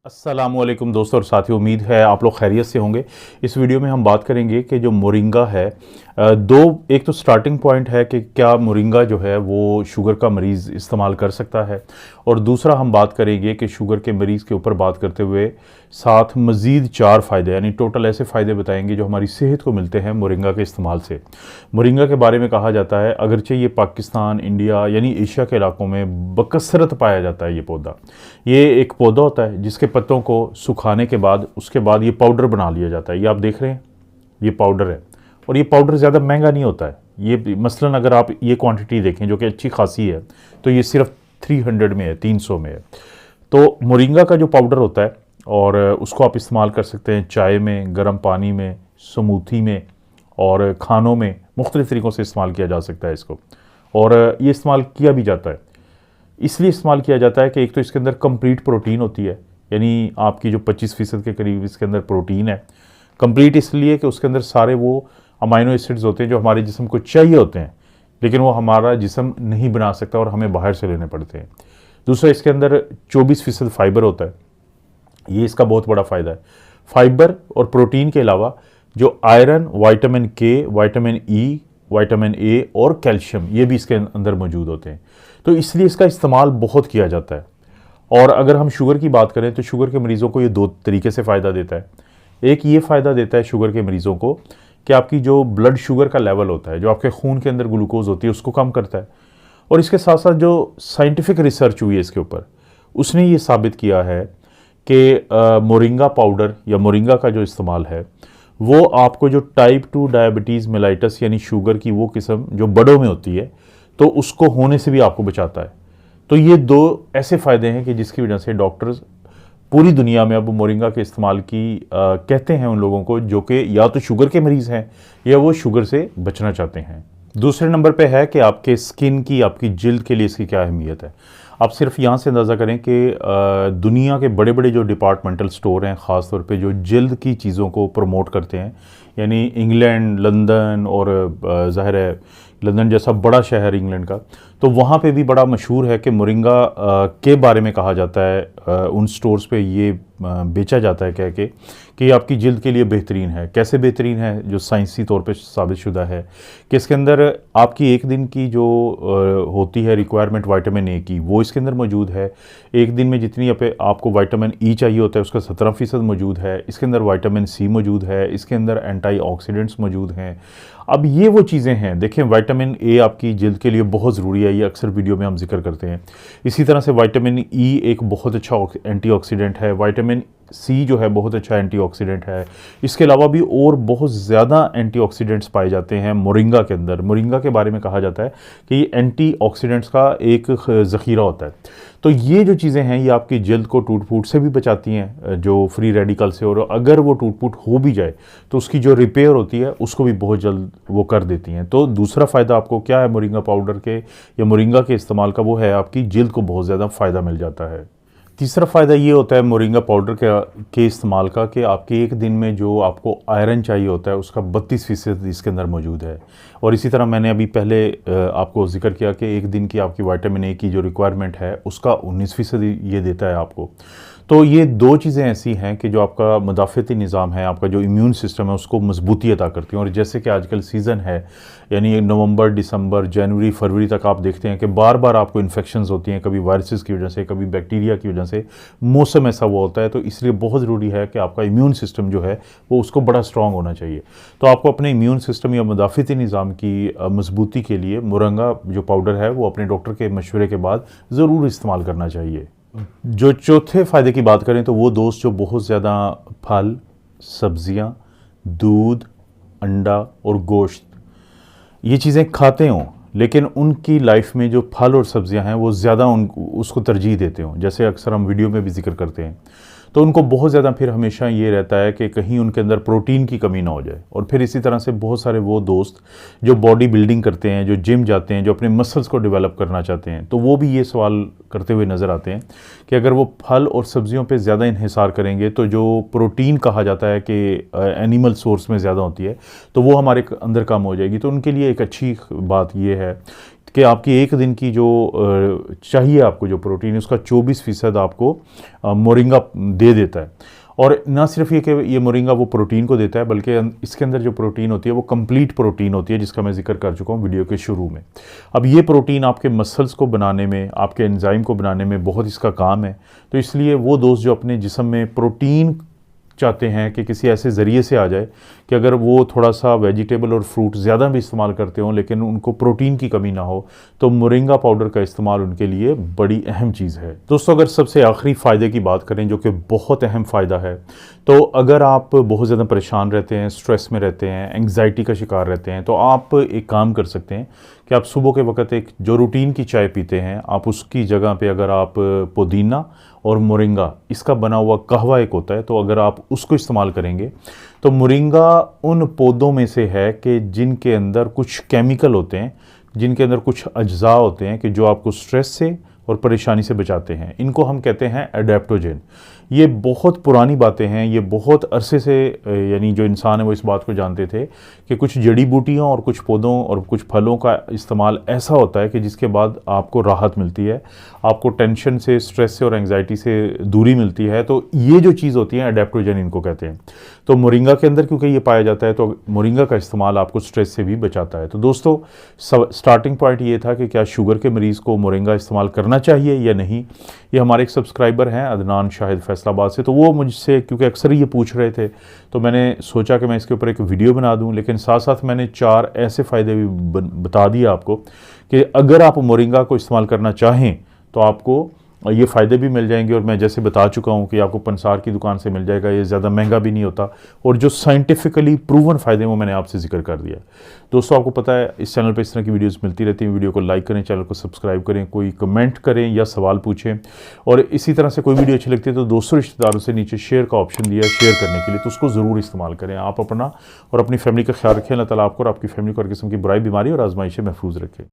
अस्सलामुअलैकुम दोस्तों और साथियों, उम्मीद है आप लोग खैरियत से होंगे। इस वीडियो में हम बात करेंगे कि जो मोरिंगा है एक तो स्टार्टिंग पॉइंट है कि क्या मोरिंगा जो है वो शुगर का मरीज़ इस्तेमाल कर सकता है, और दूसरा हम बात करेंगे कि शुगर के मरीज़ के ऊपर बात करते हुए साथ मज़ीद 4 फ़ायदे यानी टोटल ऐसे फ़ायदे बताएंगे जो हमारी सेहत को मिलते हैं मोरिंगा के इस्तेमाल से। मोरिंगा के बारे में कहा जाता है अगरचे ये पाकिस्तान, इंडिया यानी एशिया के इलाकों में बकसरत पाया जाता है। ये पौधा, ये एक पौधा होता है जिसके पत्तों को सुखाने के बाद उसके बाद ये पाउडर बना लिया जाता है। ये आप देख रहे हैं, ये पाउडर है, और ये पाउडर ज़्यादा महंगा नहीं होता है। ये मसलन अगर आप ये क्वांटिटी देखें जो कि अच्छी खासी है, तो ये सिर्फ 300 में है, 300 में है। तो मोरिंगा का जो पाउडर होता है, और उसको आप इस्तेमाल कर सकते हैं चाय में, गर्म पानी में, स्मूथी में, और खानों में मुख्तलिफ़ तरीक़ों से इस्तेमाल किया जा सकता है इसको। और ये इस्तेमाल किया भी जाता है, इसलिए इस्तेमाल किया जाता है कि एक तो इसके अंदर कंप्लीट प्रोटीन होती है, यानी आपकी जो 25% के करीब इसके अंदर प्रोटीन है। कंप्लीट इसलिए कि उसके अंदर सारे वो अमाइनो एसिड्स होते हैं जो हमारे जिस्म को चाहिए होते हैं, लेकिन वो हमारा जिस्म नहीं बना सकता और हमें बाहर से लेने पड़ते हैं। दूसरा, इसके अंदर 24% फाइबर होता है, ये इसका बहुत बड़ा फ़ायदा है। फाइबर और प्रोटीन के अलावा जो आयरन, विटामिन के, विटामिन ई, विटामिन ए और कैल्शियम, ये भी इसके अंदर मौजूद होते हैं। तो इसलिए इसका इस्तेमाल बहुत किया जाता है। और अगर हम शुगर की बात करें तो शुगर के मरीज़ों को ये 2 तरीके से फ़ायदा देता है। एक ये फ़ायदा देता है शुगर के मरीज़ों को कि आपकी जो ब्लड शुगर का लेवल होता है, जो आपके खून के अंदर ग्लूकोज होती है, उसको कम करता है। और इसके साथ साथ जो साइंटिफिक रिसर्च हुई है इसके ऊपर, उसने ये साबित किया है कि मोरिंगा पाउडर या मोरिंगा का जो इस्तेमाल है वो आपको जो टाइप 2 डायबिटीज़ मेलाइटस यानी शुगर की वो किस्म जो बड़ों में होती है, तो उसको होने से भी आपको बचाता है। तो ये 2 ऐसे फ़ायदे हैं कि जिसकी वजह से डॉक्टर्स पूरी दुनिया में अब मोरिंगा के इस्तेमाल की कहते हैं उन लोगों को जो कि या तो शुगर के मरीज़ हैं या वो शुगर से बचना चाहते हैं। दूसरे नंबर पे है कि आपके स्किन की, आपकी जिल्द के लिए इसकी क्या अहमियत है। आप सिर्फ यहाँ से अंदाज़ा करें कि दुनिया के बड़े बड़े जो डिपार्टमेंटल स्टोर हैं, ख़ास तौर पे जो जिल्द की चीज़ों को प्रमोट करते हैं, यानी इंग्लैंड, लंदन, और ज़ाहिर है लंदन जैसा बड़ा शहर इंग्लैंड का, तो वहाँ पे भी बड़ा मशहूर है कि मोरिंगा के बारे में कहा जाता है। उन स्टोर्स पे ये बेचा जाता है कह के कि आपकी जिल्द के लिए बेहतरीन है। कैसे बेहतरीन है? जो साइंसी तौर पे साबित शुदा है कि इसके अंदर आपकी एक दिन की जो होती है रिक्वायरमेंट विटामिन ए की, वो इसके अंदर मौजूद है। एक दिन में जितनी आपको विटामिन ई चाहिए होता है उसका 17% मौजूद है। इसके अंदर विटामिन सी मौजूद है, इसके अंदर एंटीऑक्सीडेंट्स मौजूद हैं। अब ये वो चीज़ें हैं, देखें विटामिन ए आपकी जिल्द के लिए बहुत ज़रूरी है, ये अक्सर वीडियो में हम जिक्र करते हैं। इसी तरह से विटामिन ई एक बहुत अच्छा एंटीऑक्सीडेंट है, विटामिन सी जो है बहुत अच्छा एंटीऑक्सीडेंट है। इसके अलावा भी और बहुत ज़्यादा एंटीऑक्सीडेंट्स पाए जाते हैं मोरिंगा के अंदर। मोरिंगा के बारे में कहा जाता है कि ये एंटीऑक्सीडेंट्स का एक ज़ख़ीरा होता है। तो ये जो चीज़ें हैं ये आपकी जल्द को टूट फूट से भी बचाती हैं, जो फ्री रेडिकल से, और अगर वो टूट फूट हो भी जाए तो उसकी जो रिपेयर होती है उसको भी बहुत जल्द वो कर देती हैं। तो दूसरा फ़ायदा आपको क्या है मोरिंगा पाउडर के या मोरिंगा के इस्तेमाल का? वो है आपकी जल्द को बहुत ज़्यादा फ़ायदा मिल जाता है। तीसरा फ़ायदा ये होता है मोरिंगा पाउडर के इस्तेमाल का कि आपके एक दिन में जो आपको आयरन चाहिए होता है उसका 32% इसके अंदर मौजूद है। और इसी तरह मैंने अभी पहले आपको जिक्र किया कि एक दिन की आपकी विटामिन ए की जो रिक्वायरमेंट है उसका 19% ये देता है आपको। तो ये 2 चीज़ें ऐसी हैं कि जो आपका मुदाफ़ती निज़ाम है, आपका जो इम्यून सिस्टम है, उसको मजबूती अता करती हैं। और जैसे कि आजकल सीज़न है, यानी नवंबर, दिसंबर, जनवरी, फरवरी तक आप देखते हैं कि बार बार आपको इन्फेक्शंस होती हैं, कभी वायरसेस की वजह से, कभी बैक्टीरिया की वजह से। मौसम ऐसा वो होता है, तो इसलिए बहुत ज़रूरी है कि आपका इम्यून सिस्टम जो है वो उसको बड़ा स्ट्रॉन्ग होना चाहिए। तो आपको अपने इम्यून सिस्टम या मुदाफ़ती निज़ाम की मजबूती के लिए मोरिंगा जो पाउडर है वो अपने डॉक्टर के मशवरे के बाद ज़रूर इस्तेमाल करना चाहिए। जो चौथे फ़ायदे की बात करें तो वो दोस्त जो बहुत ज़्यादा फल, सब्ज़ियाँ, दूध, अंडा और गोश्त ये चीज़ें खाते हों, लेकिन उनकी लाइफ में जो फल और सब्ज़ियाँ हैं वो ज़्यादा उसको तरजीह देते हों, जैसे अक्सर हम वीडियो में भी जिक्र करते हैं, तो उनको बहुत ज़्यादा फिर हमेशा ये रहता है कि कहीं उनके अंदर प्रोटीन की कमी ना हो जाए। और फिर इसी तरह से बहुत सारे वो दोस्त जो बॉडी बिल्डिंग करते हैं, जो जिम जाते हैं, जो अपने मसल्स को डेवलप करना चाहते हैं, तो वो भी ये सवाल करते हुए नज़र आते हैं कि अगर वो फल और सब्ज़ियों पे ज़्यादा इन्हिसार करेंगे तो जो प्रोटीन कहा जाता है कि एनिमल सोर्स में ज़्यादा होती है, तो वो हमारे अंदर कम हो जाएगी। तो उनके लिए एक अच्छी बात ये है कि आपकी एक दिन की जो चाहिए आपको जो प्रोटीन है उसका 24% आपको मोरिंगा दे देता है। और ना सिर्फ ये कि ये मोरिंगा वो प्रोटीन को देता है, बल्कि इसके अंदर जो प्रोटीन होती है वो कंप्लीट प्रोटीन होती है, जिसका मैं जिक्र कर चुका हूँ वीडियो के शुरू में। अब ये प्रोटीन आपके मसल्स को बनाने में, आपके एंजाइम को बनाने में बहुत इसका काम है। तो इसलिए वो दोस्त जो अपने जिस्म में प्रोटीन चाहते हैं कि किसी ऐसे ज़रिए से आ जाए कि अगर वो थोड़ा सा वेजिटेबल और फ्रूट ज़्यादा भी इस्तेमाल करते हों लेकिन उनको प्रोटीन की कमी ना हो, तो मोरिंगा पाउडर का इस्तेमाल उनके लिए बड़ी अहम चीज़ है। दोस्तों, अगर सबसे आखिरी फ़ायदे की बात करें जो कि बहुत अहम फ़ायदा है, तो अगर आप बहुत ज़्यादा परेशान रहते हैं, स्ट्रेस में रहते हैं, एंग्जाइटी का शिकार रहते हैं, तो आप एक काम कर सकते हैं कि आप सुबह के वक्त एक जो रूटीन की चाय पीते हैं, आप उसकी जगह पे अगर आप पुदीना और मोरिंगा इसका बना हुआ कहवा एक होता है, तो अगर आप उसको इस्तेमाल करेंगे तो मोरिंगा उन पौधों में से है कि जिनके अंदर कुछ केमिकल होते हैं, जिनके अंदर कुछ अज्जा होते हैं कि जो आपको स्ट्रेस से और परेशानी से बचाते हैं। इनको हम कहते हैं एडेप्टोजेन। ये बहुत पुरानी बातें हैं, ये बहुत अरसे से यानी जो इंसान है वो इस बात को जानते थे कि कुछ जड़ी बूटियों और कुछ पौधों और कुछ फलों का इस्तेमाल ऐसा होता है कि जिसके बाद आपको राहत मिलती है, आपको टेंशन से, स्ट्रेस से और एंग्जाइटी से दूरी मिलती है। तो ये जो चीज़ होती है एडेप्टोजेन इनको कहते हैं। तो मोरिंगा के अंदर क्योंकि ये पाया जाता है तो मोरिंगा का इस्तेमाल आपको स्ट्रेस से भी बचाता है। तो दोस्तों, स्टार्टिंग पॉइंट ये था कि क्या शुगर के मरीज़ को मोरिंगा इस्तेमाल करना चाहिए या नहीं। ये हमारे एक सब्सक्राइबर हैं अदनान शाहिद फैसलाबाद से, तो वो मुझसे क्योंकि अक्सर ये पूछ रहे थे तो मैंने सोचा कि मैं इसके ऊपर एक वीडियो बना दूं, लेकिन साथ साथ मैंने 4 ऐसे फ़ायदे भी बता दिए आपको कि अगर आप मोरिंगा को इस्तेमाल करना चाहें तो आपको ये फ़ायदे भी मिल जाएंगे। और मैं जैसे बता चुका हूँ कि आपको पंसार की दुकान से मिल जाएगा, ये ज़्यादा महंगा भी नहीं होता, और जो साइंटिफिकली प्रूवन फ़ायदे वो मैंने आपसे जिक्र कर दिया। दोस्तों, आपको पता है इस चैनल पर इस तरह की वीडियोस मिलती रहती हैं। वीडियो को लाइक करें, चैनल को सब्सक्राइब करें, कोई कमेंट करें या सवाल पूछें, और इसी तरह से कोई वीडियो अच्छी लगती है तो दोस्तों रिश्तेदारों से नीचे शेयर का ऑप्शन दिया है शेयर करने के लिए, तो उसको ज़रूर इस्तेमाल करें। आप अपना और अपनी फैमिली का ख्याल रखें। अल्लाह ताला आपको और आपकी फैमिली को हर किस्म की बुराई, बीमारी और आजमाइश से महफूज रखें।